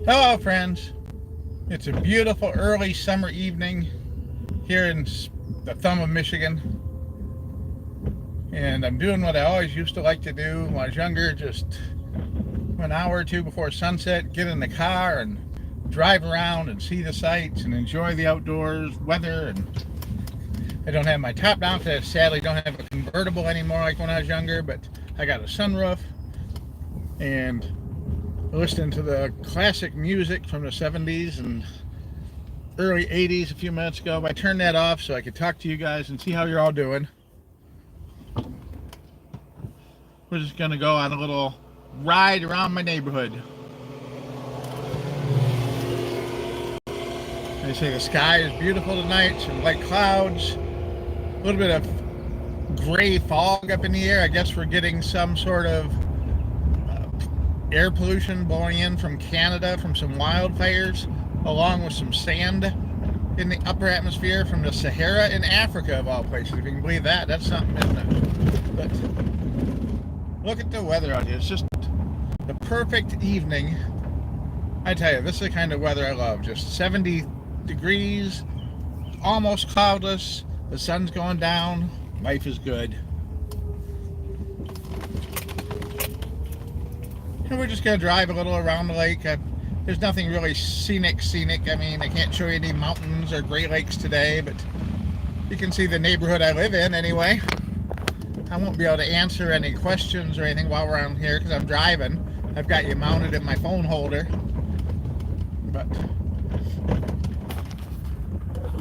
Hello, friends. It's a beautiful early summer evening here in the thumb of Michigan. And I'm doing what I always used to like to do when I was younger, just an hour or two before sunset, get in the car and drive around and see the sights and enjoy the outdoors weather. And I don't have my top down because I sadly don't have a convertible anymore like when I was younger, but I got a sunroof and listening to the classic music from the 70s and early 80s a few minutes ago. I turned that off so I could talk to you guys and see how you're all doing. We're just going to go on a little ride around my neighborhood. They say the sky is beautiful tonight, some light clouds, a little bit of gray fog up in the air. I guess we're getting some sort of air pollution blowing in from Canada from some wildfires, along with some sand in the upper atmosphere from the Sahara in Africa, of all places. If you can believe that, that's something, isn't it? But look at the weather out here. It's just the perfect evening. I tell you, this is the kind of weather I love. Just 70 degrees, almost cloudless, the sun's going down, life is good. And we're just going to drive a little around the lake. There's nothing really scenic. I mean, I can't show you any mountains or Great Lakes today, but you can see the neighborhood I live in anyway. I won't be able to answer any questions or anything while we're on here because I'm driving. I've got you mounted in my phone holder. But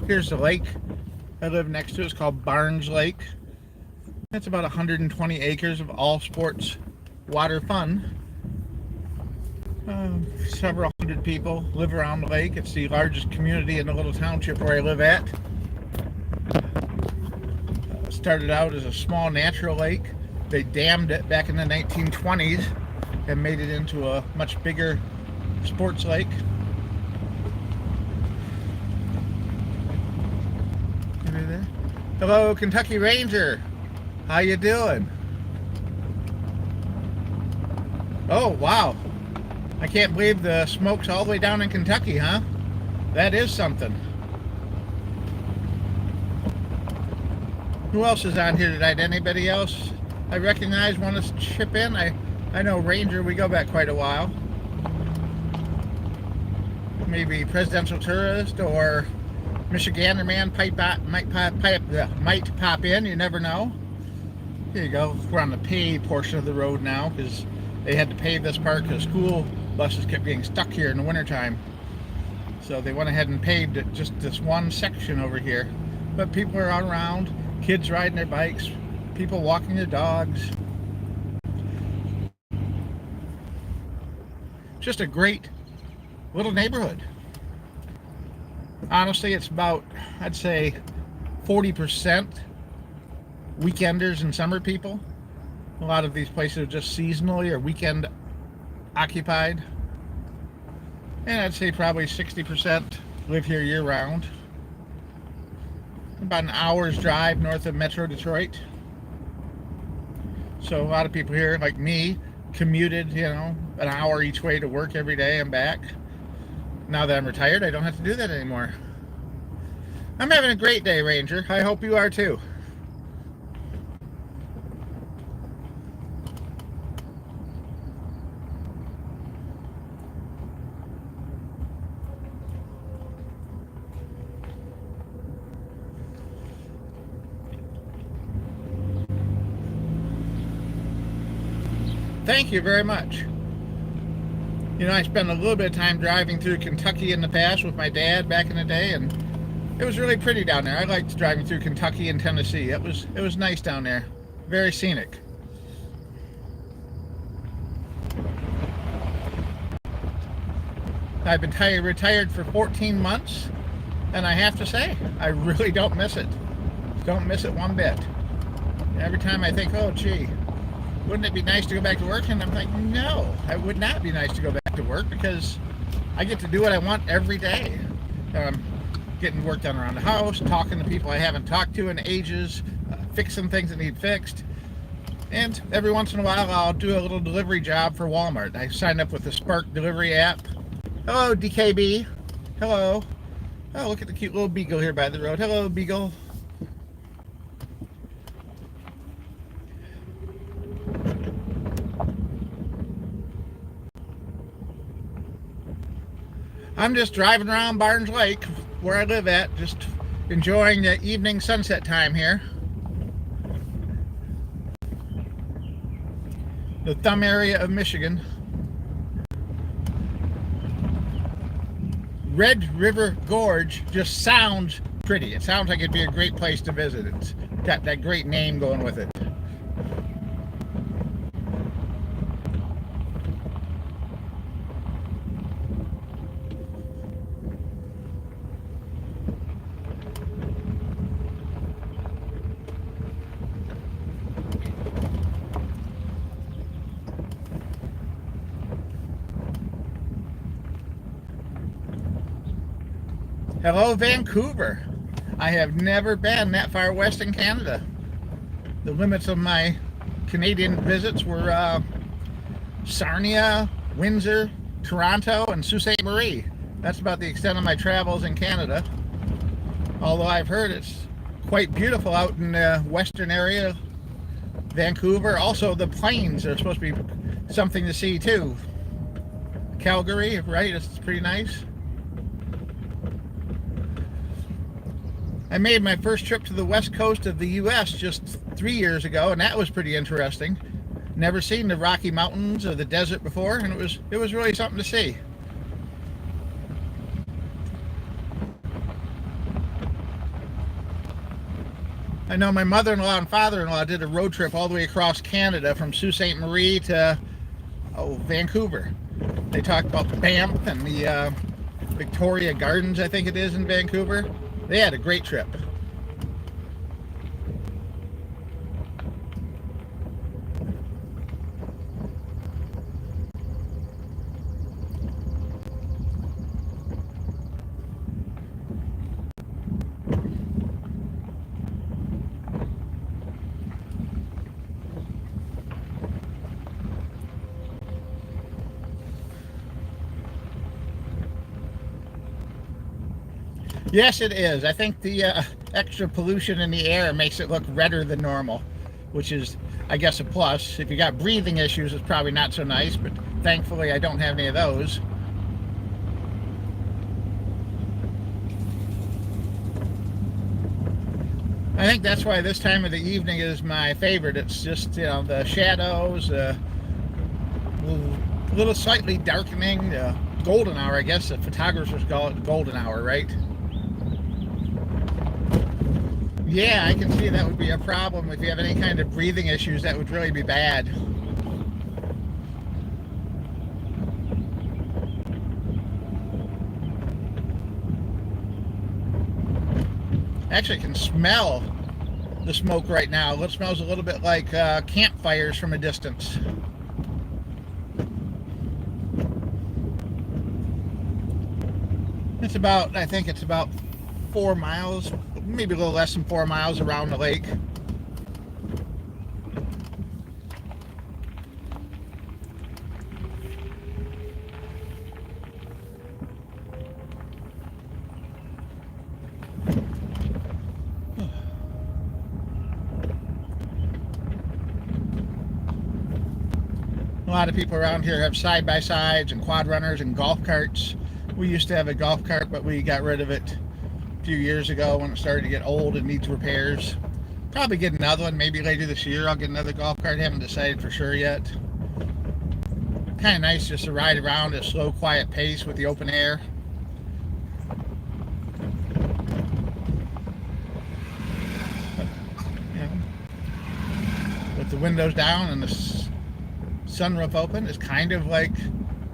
here's the lake I live next to. It's called Barnes Lake. It's about 120 acres of all sports water fun. Several hundred people live around the lake. It's the largest community in the little township where I live at. Started out as a small natural lake. They dammed it back in the 1920s and made it into a much bigger sports lake. Hello, Kentucky Ranger. How you doing? Oh, wow. I can't believe the smoke's all the way down in Kentucky, huh? That is something. Who else is on here tonight? Anybody else I recognize want to chip in? I know Ranger, we go back quite a while. Maybe Presidential Tourist or Michigander Man might pop in, you never know. Here you go. We're on the paved portion of the road now because they had to pave this part because school buses kept getting stuck here in the wintertime. So they went ahead and paved it, just this one section over here. But people are all around, kids riding their bikes, people walking their dogs. Just a great little neighborhood. Honestly, it's about, I'd say, 40% weekenders and summer people. A lot of these places are just seasonally or weekend occupied. And I'd say probably 60% live here year-round. About an hour's drive north of Metro Detroit. So a lot of people here, like me, commuted, an hour each way to work every day and back. Now that I'm retired, I don't have to do that anymore. I'm having a great day, Ranger. I hope you are too. Thank you very much. I spent a little bit of time driving through Kentucky in the past with my dad back in the day, and it was really pretty down there. I liked driving through Kentucky and Tennessee. It was nice down there. Very scenic. I've been retired for 14 months, and I have to say, I really don't miss it. Don't miss it one bit. Every time I think, oh, gee, wouldn't it be nice to go back to work? And I'm like, no, it would not be nice to go back to work because I get to do what I want every day. Getting work done around the house, talking to people I haven't talked to in ages, fixing things that need fixed. And every once in a while, I'll do a little delivery job for Walmart. I signed up with the Spark delivery app Hello, DKB. Hello. Oh, look at the cute little beagle here by the road. Hello, beagle. I'm just driving around Barnes Lake, where I live at, just enjoying the evening sunset time here. The thumb area of Michigan. Red River Gorge just sounds pretty. It sounds like it'd be a great place to visit. It's got that great name going with it. Hello, Vancouver. I have never been that far west in Canada. The limits of my Canadian visits were Sarnia, Windsor, Toronto, and Sault Ste. Marie. That's about the extent of my travels in Canada. Although I've heard it's quite beautiful out in the western area, Vancouver. Also, the plains are supposed to be something to see too. Calgary, right? It's pretty nice. I made my first trip to the west coast of the U.S. just 3 years ago, and that was pretty interesting. Never seen the Rocky Mountains or the desert before, and it was really something to see. I know my mother-in-law and father-in-law did a road trip all the way across Canada from Sault Ste. Marie to Vancouver. They talked about Banff and the Victoria Gardens, I think it is, in Vancouver. They had a great trip. Yes, it is. I think the extra pollution in the air makes it look redder than normal, which is, I guess, a plus. If you got breathing issues, it's probably not so nice, but thankfully I don't have any of those. I think that's why this time of the evening is my favorite. It's just, the shadows, a little slightly darkening, golden hour, I guess the photographers call it golden hour, right? Yeah, I can see that would be a problem. If you have any kind of breathing issues, that would really be bad. Actually, I can smell the smoke right now. It smells a little bit like campfires from a distance. I think it's about 4 miles, maybe a little less than 4 miles around the lake. A lot of people around here have side-by-sides and quad runners and golf carts. We used to have a golf cart, but we got rid of it a few years ago when it started to get old and needs repairs. Probably get another one, maybe later this year I'll get another golf cart. Haven't decided for sure yet. Kind of nice just to ride around at a slow, quiet pace with the open air. With the windows down and the sunroof open, it's kind of like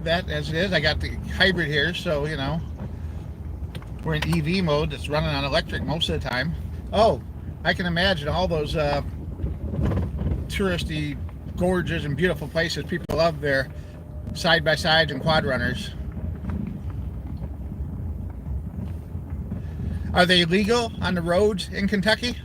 that as it is. I got the hybrid here, so we're in EV mode that's running on electric most of the time. Oh, I can imagine all those touristy gorges and beautiful places people love their side-by-sides and quad runners. Are they legal on the roads in Kentucky?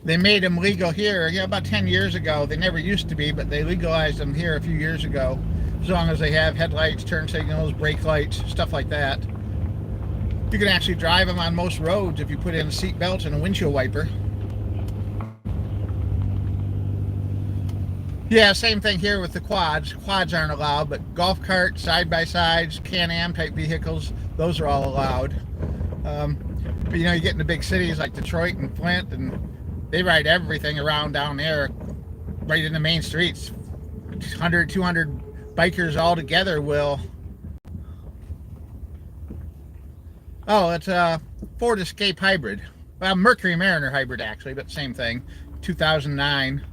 they made them legal here, about 10 years ago. They never used to be, but they legalized them here a few years ago. As long as they have headlights, turn signals, brake lights, stuff like that. You can actually drive them on most roads if you put in a seat belt and a windshield wiper. Yeah, same thing here with the quads. Quads aren't allowed, but golf carts, side-by-sides, Can-Am type vehicles, those are all allowed. But you get into big cities like Detroit and Flint, and they ride everything around down there, right in the main streets. 100, 200 bikers all together will. Oh, it's a Ford Escape hybrid. Well, Mercury Mariner hybrid actually, but same thing. 2009.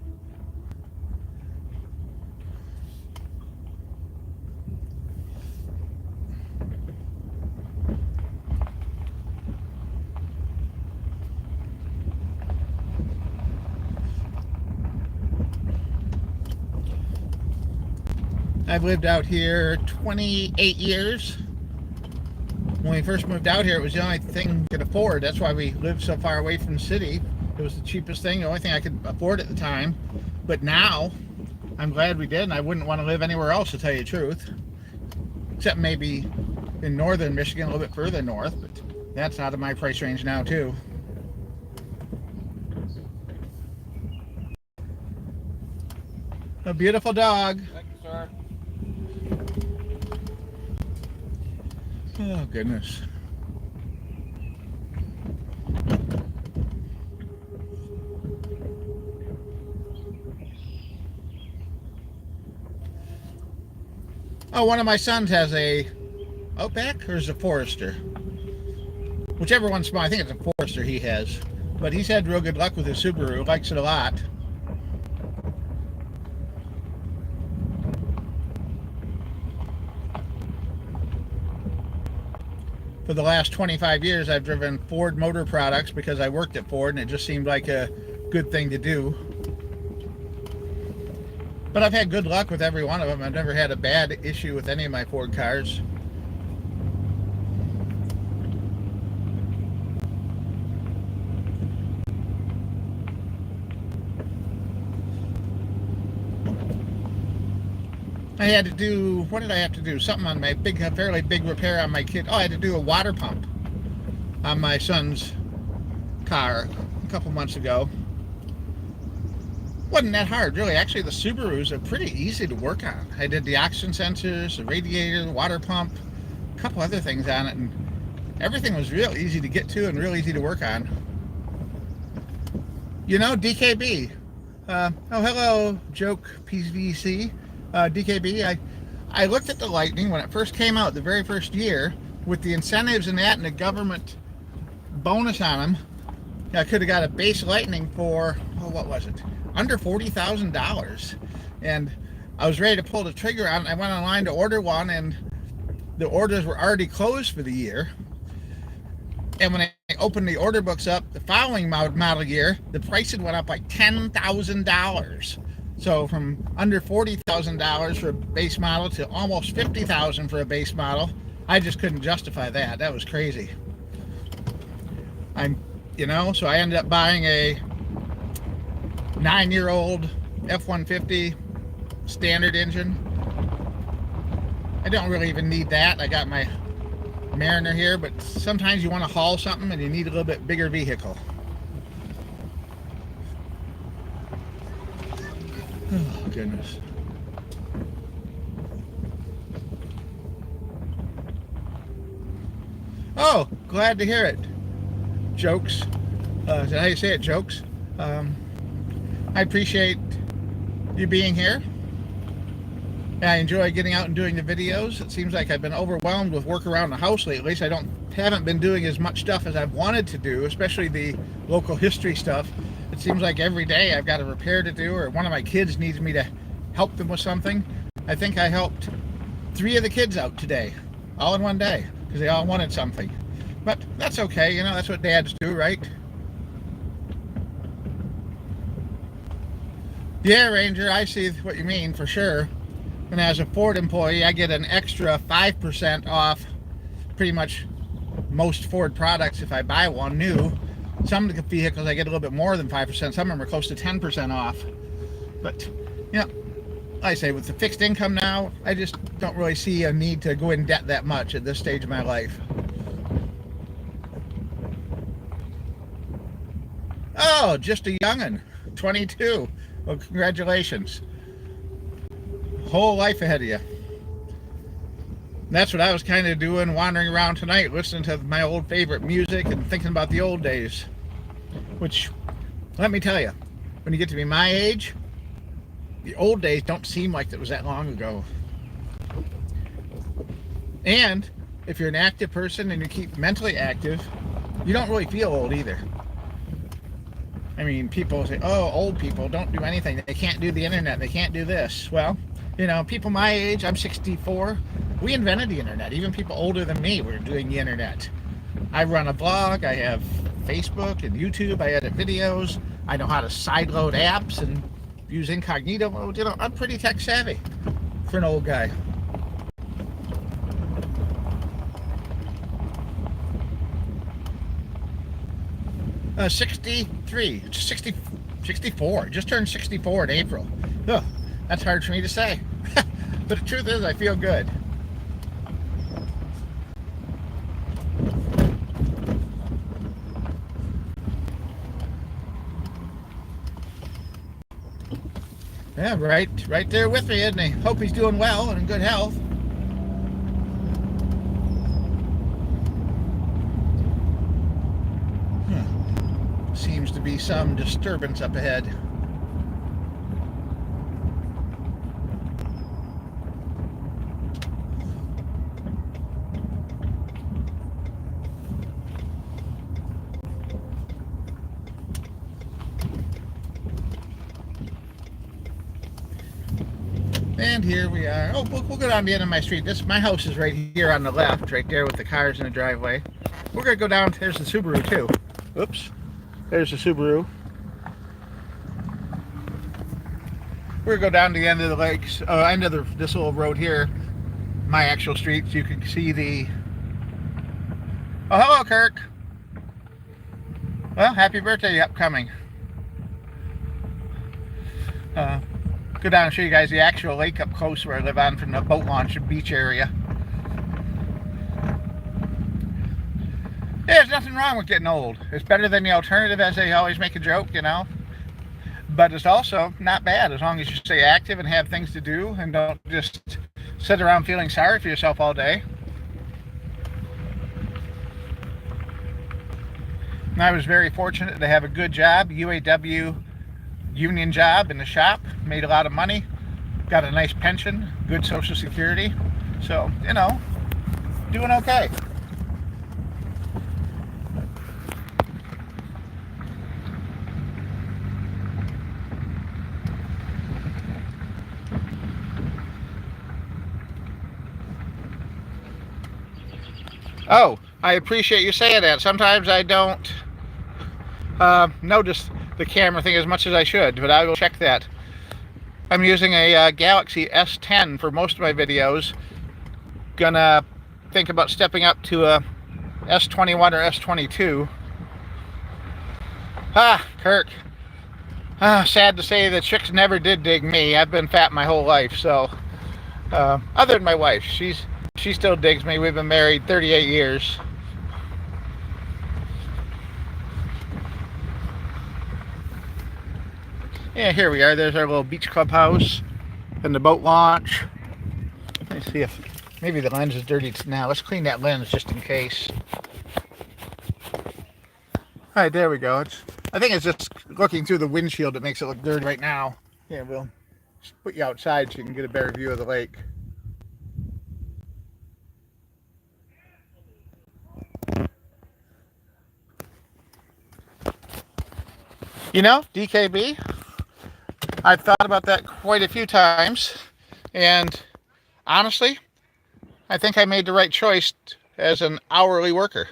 I've lived out here 28 years. When we first moved out here, it was the only thing we could afford. That's why we lived so far away from the city. It was the cheapest thing, the only thing I could afford at the time. But now, I'm glad we did, and I wouldn't want to live anywhere else, to tell you the truth. Except maybe in northern Michigan, a little bit further north, but that's out of my price range now, too. A beautiful dog. Thank you, sir. Oh, goodness. Oh, one of my sons has a Outback, or is it a Forester? Whichever one's small. I think it's a Forester he has. But he's had real good luck with his Subaru. Likes it a lot. For the last 25 years, I've driven Ford motor products because I worked at Ford, and it just seemed like a good thing to do. But I've had good luck with every one of them. I've never had a bad issue with any of my Ford cars. I had to do, what did I have to do? Something on my fairly big repair on my kid. Oh, I had to do a water pump on my son's car a couple months ago. Wasn't that hard, really. Actually, the Subarus are pretty easy to work on. I did the oxygen sensors, the radiator, the water pump, a couple other things on it, and everything was real easy to get to and real easy to work on. DKB. Oh, hello, Joke PVC. DKB, I looked at the Lightning when it first came out, the very first year, with the incentives and that and the government bonus on them. I could have got a base Lightning for, what was it? Under $40,000. And I was ready to pull the trigger on it. I went online to order one, and the orders were already closed for the year. And when I opened the order books up, the following model year, the price had went up like $10,000. So from under $40,000 for a base model to almost $50,000 for a base model. I just couldn't justify that. That was crazy. So I ended up buying a 9-year-old F-150 standard engine. I don't really even need that. I got my Mariner here, but sometimes you want to haul something and you need a little bit bigger vehicle. Oh, goodness. Oh, glad to hear it. Jokes. Is that how you say it? Jokes? I appreciate you being here. I enjoy getting out and doing the videos. It seems like I've been overwhelmed with work around the house lately, so I haven't been doing as much stuff as I've wanted to do, especially the local history stuff. It seems like every day I've got a repair to do, or one of my kids needs me to help them with something. I think I helped 3 of the kids out today, all in one day, because they all wanted something. But that's okay, that's what dads do, right? Yeah, Ranger, I see what you mean, for sure. And as a Ford employee, I get an extra 5% off pretty much most Ford products if I buy one new. Some vehicles I get a little bit more than 5%. Some of them are close to 10% off. But, you know, like I say, with the fixed income now, I just don't really see a need to go in debt that much at this stage of my life. Oh, just a young'un, 22. Well, congratulations. Whole life ahead of you. And that's what I was kind of doing, wandering around tonight, listening to my old favorite music and thinking about the old days. Which, let me tell you, when you get to be my age, the old days don't seem like it was that long ago. And if you're an active person and you keep mentally active, you don't really feel old either. I mean, people say, oh, old people don't do anything. They can't do the internet. They can't do this. Well, you know, people my age, I'm 64, we invented the internet. Even people older than me were doing the internet. I run a blog. I have Facebook and YouTube. I edit videos. I know how to sideload apps and use incognito mode. You know, I'm pretty tech savvy for an old guy. Uh, 63, 64. Just turned 64 in April. Ugh, that's hard for me to say. But the truth is, I feel good. Yeah, right there with me, isn't he? Hope he's doing well and in good health. Seems to be some disturbance up ahead. And here we are. Oh, we'll go down the end of my street. My house is right here on the left, right there with the cars in the driveway. We're gonna go down. There's the Subaru too. Oops. There's the Subaru. We're gonna go down to the end of the lakes, end of this little road here, my actual street, so you can see the. Oh, hello, Kirk. Well, happy birthday upcoming. Go down and show you guys the actual lake up close where I live on from the boat launch and beach area. Yeah, there's nothing wrong with getting old. It's better than the alternative, as they always make a joke, you know. But it's also not bad as long as you stay active and have things to do and don't just sit around feeling sorry for yourself all day. And I was very fortunate to have a good job, UAW union job in the shop, made a lot of money, got a nice pension, good Social Security. So, you know, doing okay. Oh, I appreciate you saying that. Sometimes I don't notice the camera thing as much as I should, but I will check that. I'm using a Galaxy S10 for most of my videos. Gonna think about stepping up to a S21 or S22. Kirk. Sad to say the chicks never did dig me. I've been fat my whole life, so other than my wife, she still digs me. We've been married 38 years. Yeah, here we are. There's our little beach clubhouse and the boat launch. Let me see if maybe the lens is dirty now. Let's clean that lens just in case. All right, there we go. I think it's just looking through the windshield that makes it look dirty right now. Yeah, we'll just put you outside so you can get a better view of the lake. You know, DKB, I've thought about that quite a few times, and honestly, I think I made the right choice as an hourly worker.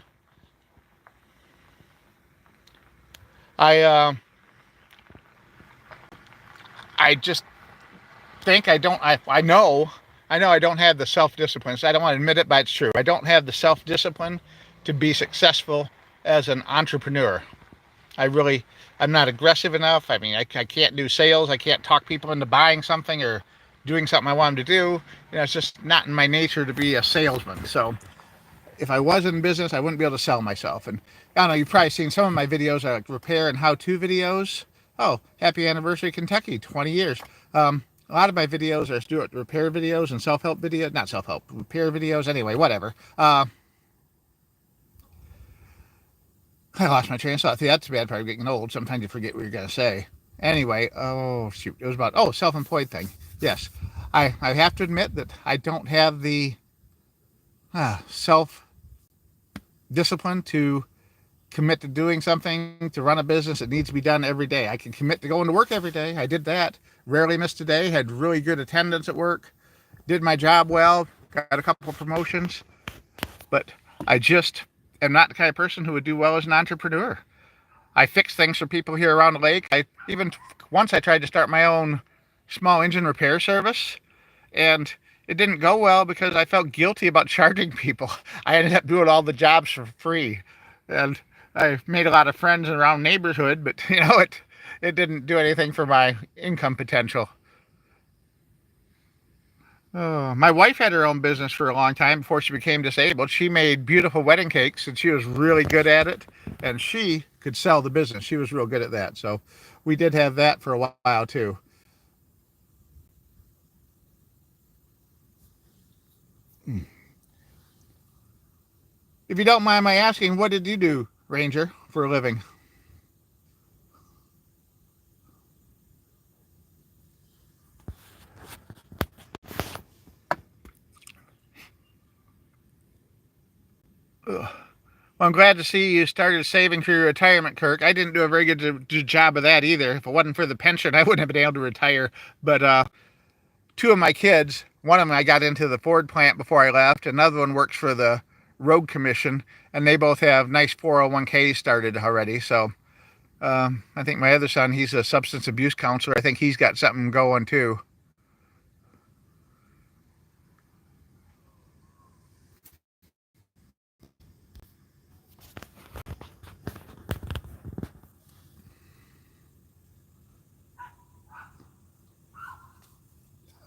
I just think I know I don't have the self-discipline. So I don't want to admit it, but it's true. I don't have the self-discipline to be successful as an entrepreneur. I'm not aggressive enough. I mean, I can't do sales. I can't talk people into buying something or doing something I want them to do. It's just not in my nature to be a salesman. So if I was in business, I wouldn't be able to sell myself. And I don't know, you've probably seen some of my videos, like repair and how-to videos. Oh, happy anniversary, Kentucky, 20 years. A lot of my videos are do it repair videos and self-help videos, not self-help, repair videos. Anyway, whatever. I lost my train of thought. See, that's the bad part of getting old. Sometimes you forget what you're going to say. Anyway, oh, shoot. It was about, self-employed thing. Yes. I have to admit that I don't have the self-discipline to commit to doing something, to run a business that needs to be done every day. I can commit to going to work every day. I did that. Rarely missed a day. Had really good attendance at work. Did my job well. Got a couple of promotions. But I just am not the kind of person who would do well as an entrepreneur. I fix things for people here around the lake. Once I tried to start my own small engine repair service, and it didn't go well because I felt guilty about charging people. I ended up doing all the jobs for free, and I made a lot of friends around the neighborhood, but it didn't do anything for my income potential. My wife had her own business for a long time before she became disabled. She made beautiful wedding cakes, and she was really good at it, and she could sell the business. She was real good at that, so we did have that for a while too. If you don't mind my asking, what did you do, Ranger, for a living? Ugh. Well, I'm glad to see you started saving for your retirement, Kirk. I didn't do a very good job of that either. If it wasn't for the pension, I wouldn't have been able to retire. But two of my kids, one of them I got into the Ford plant before I left. Another one works for the Road Commission, and they both have nice 401ks started already. So I think my other son, he's a substance abuse counselor. I think he's got something going too.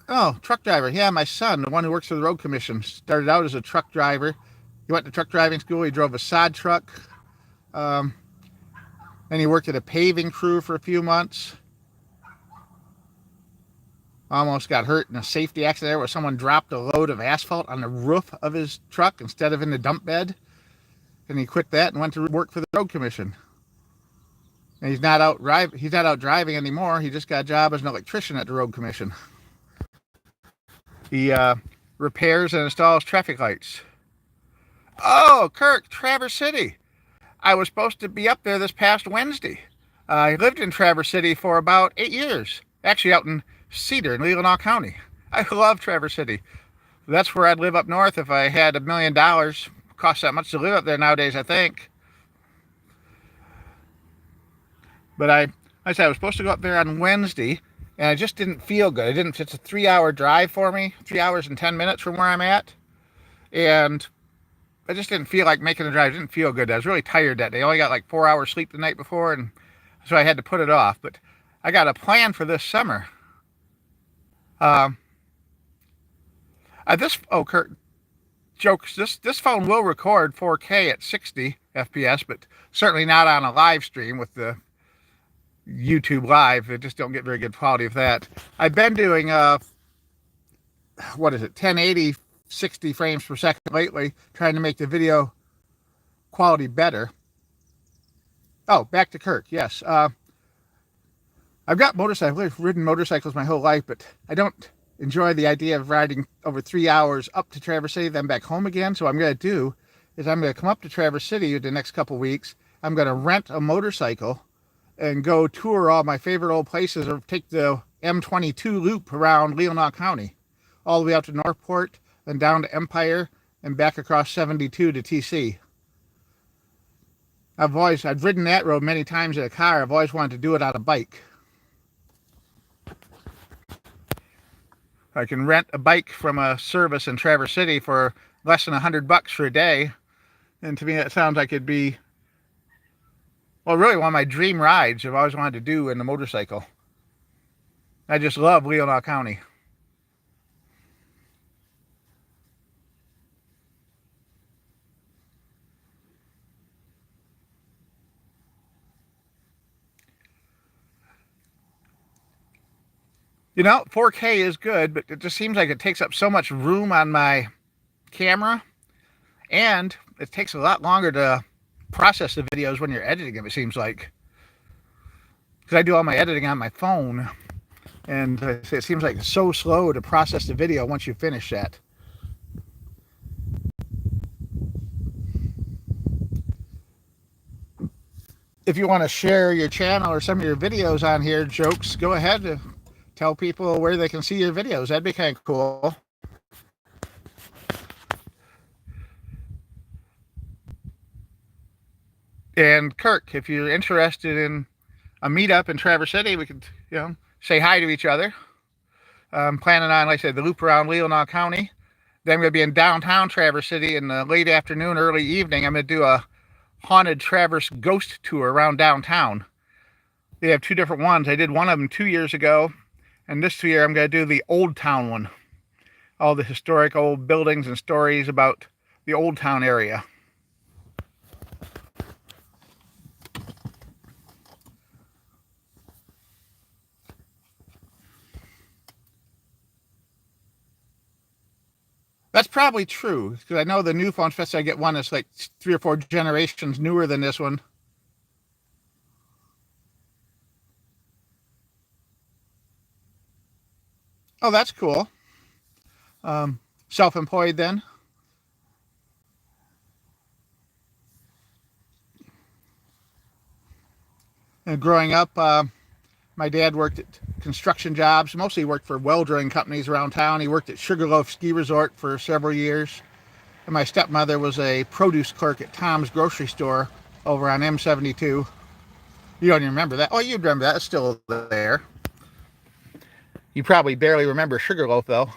Oh, truck driver. Yeah, my son, the one who works for the Road Commission, started out as a truck driver. He went to truck driving school. He drove a sod truck. Um, then he worked at a paving crew for a few months. Almost got hurt in a safety accident there where someone dropped a load of asphalt on the roof of his truck instead of in the dump bed. And he quit that and went to work for the Road Commission. And he's not out driving anymore. He just got a job as an electrician at the Road Commission. He repairs and installs traffic lights. Oh, Kirk, Traverse City. I was supposed to be up there this past Wednesday. I lived in Traverse City for about 8 years. Actually, out in Cedar in Leelanau County. I love Traverse City. That's where I'd live up north if I had $1 million. Costs that much to live up there nowadays, I think. But I said I was supposed to go up there on Wednesday, and I just didn't feel good. It's a 3-hour drive for me, 3 hours and 10 minutes from where I'm at. And I just didn't feel like making the drive. It didn't feel good. I was really tired that day. I only got like 4 hours sleep the night before, and so I had to put it off. But I got a plan for this summer. Kurt, jokes. This phone will record 4K at 60 FPS, but certainly not on a live stream with the YouTube Live. They just don't get very good quality of that. I've been doing 1080 60 frames per second lately, trying to make the video quality better. Oh, back to Kirk. Yes, I've got motorcycles. I've ridden motorcycles my whole life, but I don't enjoy the idea of riding over 3 hours up to Traverse City, then back home again. So what I'm going to do is I'm going to come up to Traverse City the next couple weeks. I'm going to rent a motorcycle and go tour all my favorite old places, or take the M22 loop around Leelanau County, all the way out to Northport, then down to Empire, and back across 72 to TC. I've ridden that road many times in a car. I've always wanted to do it on a bike. I can rent a bike from a service in Traverse City for less than $100 for a day. And to me, that sounds like it'd be well, really one of my dream rides I've always wanted to do in the motorcycle. I just love Leelanau County. You know, 4K is good, but it just seems like it takes up so much room on my camera, and it takes a lot longer to process the videos when you're editing them, it seems like. Because I do all my editing on my phone, and it seems like it's so slow to process the video once you finish that. If you want to share your channel or some of your videos on here, Jokes, go ahead and tell people where they can see your videos. That'd be kind of cool. And Kirk, if you're interested in a meetup in Traverse City, we could, say hi to each other. I'm planning on, like I said, the loop around Leelanau County. Then I'm going to be in downtown Traverse City in the late afternoon, early evening. I'm going to do a haunted Traverse ghost tour around downtown. They have two different ones. I did one of them 2 years ago, and this year I'm going to do the Old Town one. All the historic old buildings and stories about the Old Town area. That's probably true, because I know the new phones, especially I get one that's like 3 or 4 generations newer than this one. Oh, that's cool. Self-employed then? And growing up, my dad worked at construction jobs, mostly worked for well-drilling companies around town. He worked at Sugarloaf Ski Resort for several years. And my stepmother was a produce clerk at Tom's grocery store over on M72. You don't even remember that? Oh, you'd remember that. It's still there. You probably barely remember Sugarloaf, though.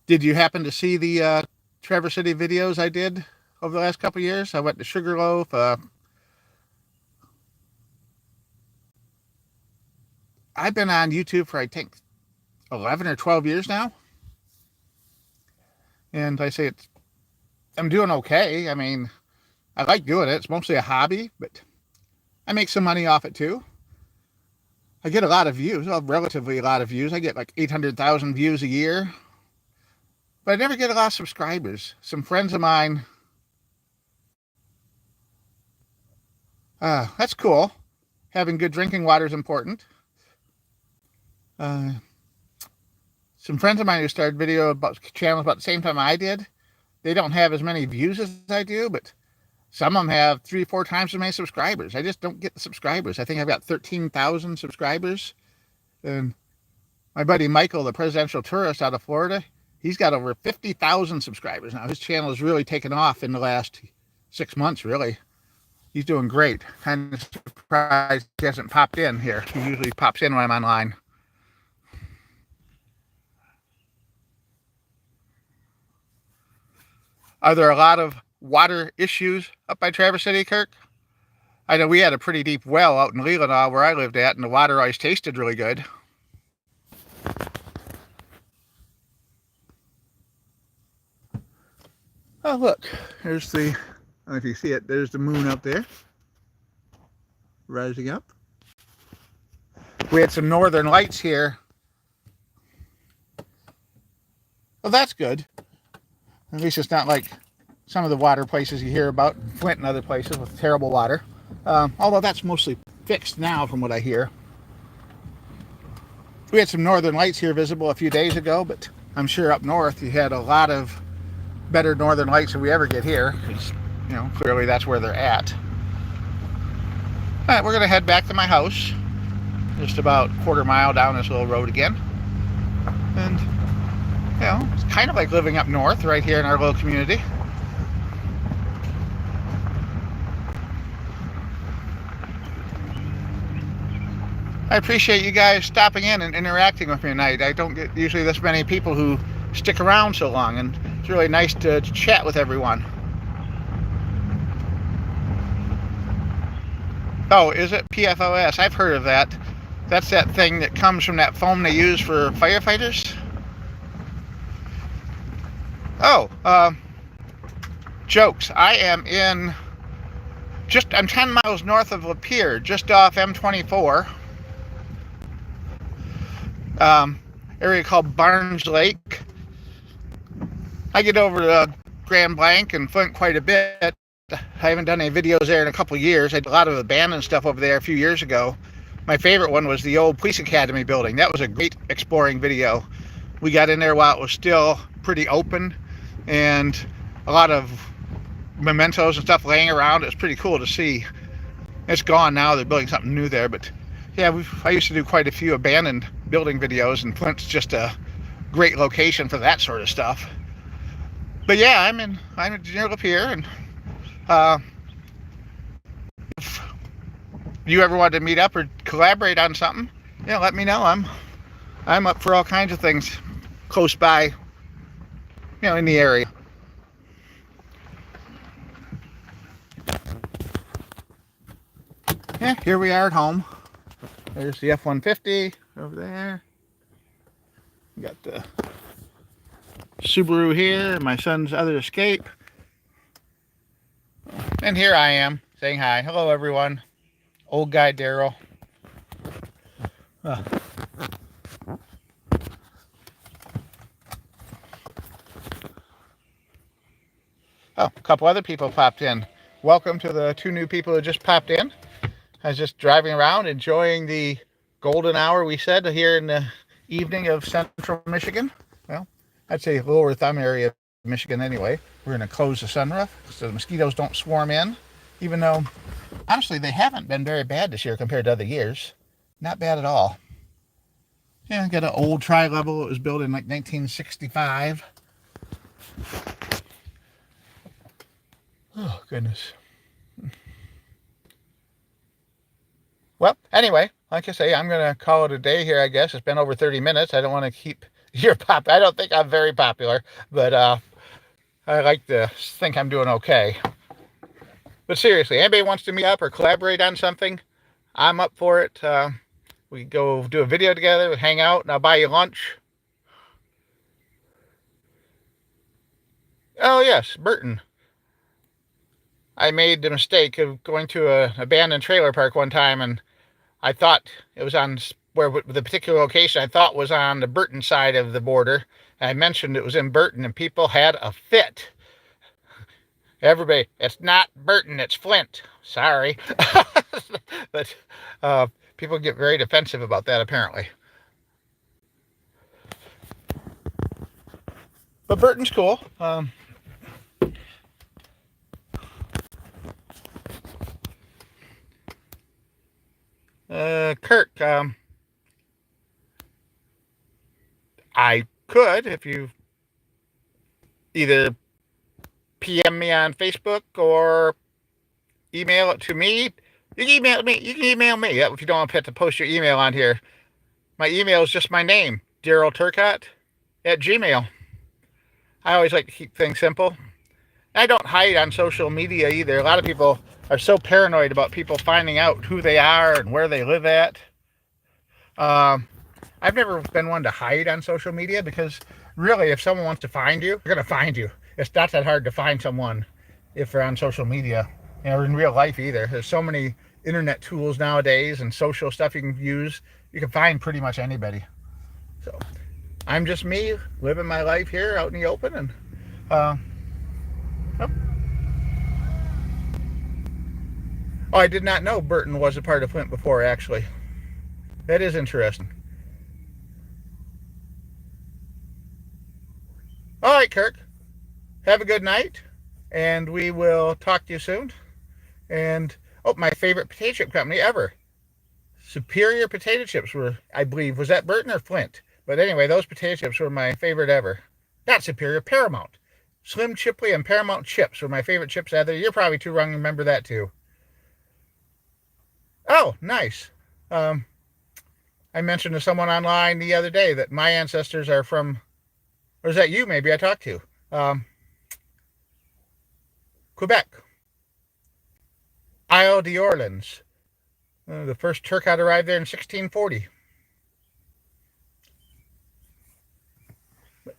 Did you happen to see the Traverse City videos I did over the last couple of years? I went to Sugarloaf. I've been on YouTube for, I think, 11 or 12 years now. And I say I'm doing okay. I mean, I like doing it. It's mostly a hobby, but I make some money off it too. I get a lot of views, well, relatively a lot of views. I get like 800,000 views a year. But I never get a lot of subscribers. Some friends of mine, that's cool. Having good drinking water is important. Some friends of mine who started channels about the same time I did, they don't have as many views as I do, but some of them have 3 or 4 times as many subscribers. I just don't get the subscribers. I think I've got 13,000 subscribers. And my buddy Michael, the presidential tourist out of Florida, he's got over 50,000 subscribers now. His channel has really taken off in the last 6 months, really. He's doing great. Kind of surprised he hasn't popped in here. He usually pops in when I'm online. Are there a lot of water issues up by Traverse City, Kirk? I know we had a pretty deep well out in Leelanau where I lived at, and the water always tasted really good. Oh, look, there's the, I don't know if you see it, there's the moon up there, rising up. We had some northern lights here. Well, that's good. At least it's not like some of the water places you hear about, Flint and other places with terrible water. Although that's mostly fixed now from what I hear. We had some northern lights here visible a few days ago, but I'm sure up north you had a lot of better northern lights than we ever get here, because, clearly that's where they're at. All right, we're going to head back to my house, just about a quarter mile down this little road again. And, it's kind of like living up north right here in our little community. I appreciate you guys stopping in and interacting with me tonight. I don't get usually this many people who stick around so long, and it's really nice to chat with everyone. Oh, is it PFOS? I've heard of that. That's that thing that comes from that foam they use for firefighters. Oh, jokes. I am I'm 10 miles north of Lapeer, just off M24. Area called Barnes Lake. I get over to Grand Blanc and Flint quite a bit. I haven't done any videos there in a couple of years. I did a lot of abandoned stuff over there a few years ago. My favorite one was the old police academy building. That was a great exploring video. We got in there while it was still pretty open, and a lot of mementos and stuff laying around. It was pretty cool to see. It's gone now. They're building something new there, but yeah, I used to do quite a few abandoned building videos, and Flint's just a great location for that sort of stuff. But yeah, I'm near Lapeer, and if you ever wanted to meet up or collaborate on something, yeah, let me know. I'm up for all kinds of things close by, in the area. Yeah, here we are at home. There's the F-150 over there. We got the Subaru here, my son's other Escape. And here I am saying hi. Hello, everyone. Old guy Daryl. Oh, a couple other people popped in. Welcome to the 2 new people who just popped in. I was just driving around enjoying the golden hour, we said, here in the evening of central Michigan. Well, I'd say lower thumb area of Michigan anyway. We're going to close the sunroof so the mosquitoes don't swarm in, even though, honestly, they haven't been very bad this year compared to other years. Not bad at all. Yeah, got an old tri-level. It was built in like 1965. Oh, goodness. Well, anyway, like I say, I'm going to call it a day here, I guess. It's been over 30 minutes. I don't want to keep your pop. I don't think I'm very popular, but I like to think I'm doing okay. But seriously, anybody wants to meet up or collaborate on something, I'm up for it. We go do a video together, hang out, and I'll buy you lunch. Oh, yes, Burton. I made the mistake of going to an abandoned trailer park one time, and I thought it was on where the particular location I thought was on the Burton side of the border. And I mentioned it was in Burton, and people had a fit. Everybody, it's not Burton, it's Flint. Sorry. But people get very defensive about that, apparently. But Burton's cool. Kirk, I could, if you either PM me on Facebook or email it to me. You can email me. If you don't have to post your email on here. My email is just my name, Daryl Turcott @gmail. I always like to keep things simple. I don't hide on social media either. A lot of people are so paranoid about people finding out who they are and where they live at. I've never been one to hide on social media because really, if someone wants to find you, they're going to find you. It's not that hard to find someone if they're on social media, or in real life either. There's so many internet tools nowadays and social stuff you can use. You can find pretty much anybody. So I'm just me living my life here out in the open, and oh, I did not know Burton was a part of Flint before, actually. That is interesting. All right, Kirk. Have a good night, and we will talk to you soon. And, my favorite potato chip company ever. Superior Potato Chips were, I believe, was that Burton or Flint? But anyway, those potato chips were my favorite ever. Not Superior, Paramount. Slim Chipley and Paramount chips were my favorite chips ever. You're probably too young to remember that, too. Oh, nice. I mentioned to someone online the other day that my ancestors are from, or is that you maybe I talked to? Quebec, Isle d'Orleans. The first Turcott arrived there in 1640.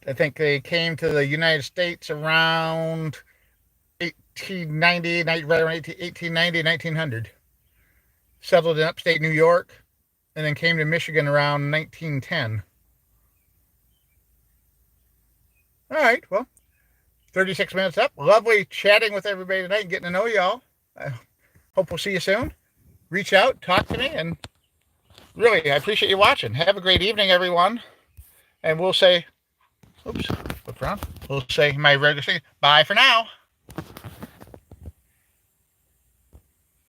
I think they came to the United States around 1890, right around 1890, 1900. Settled in upstate New York, and then came to Michigan around 1910. All right, well, 36 minutes up. Lovely chatting with everybody tonight and getting to know y'all. I hope we'll see you soon. Reach out, talk to me, and really, I appreciate you watching. Have a great evening, everyone. And we'll say, oops, flip around. We'll say my regular thing. Bye for now.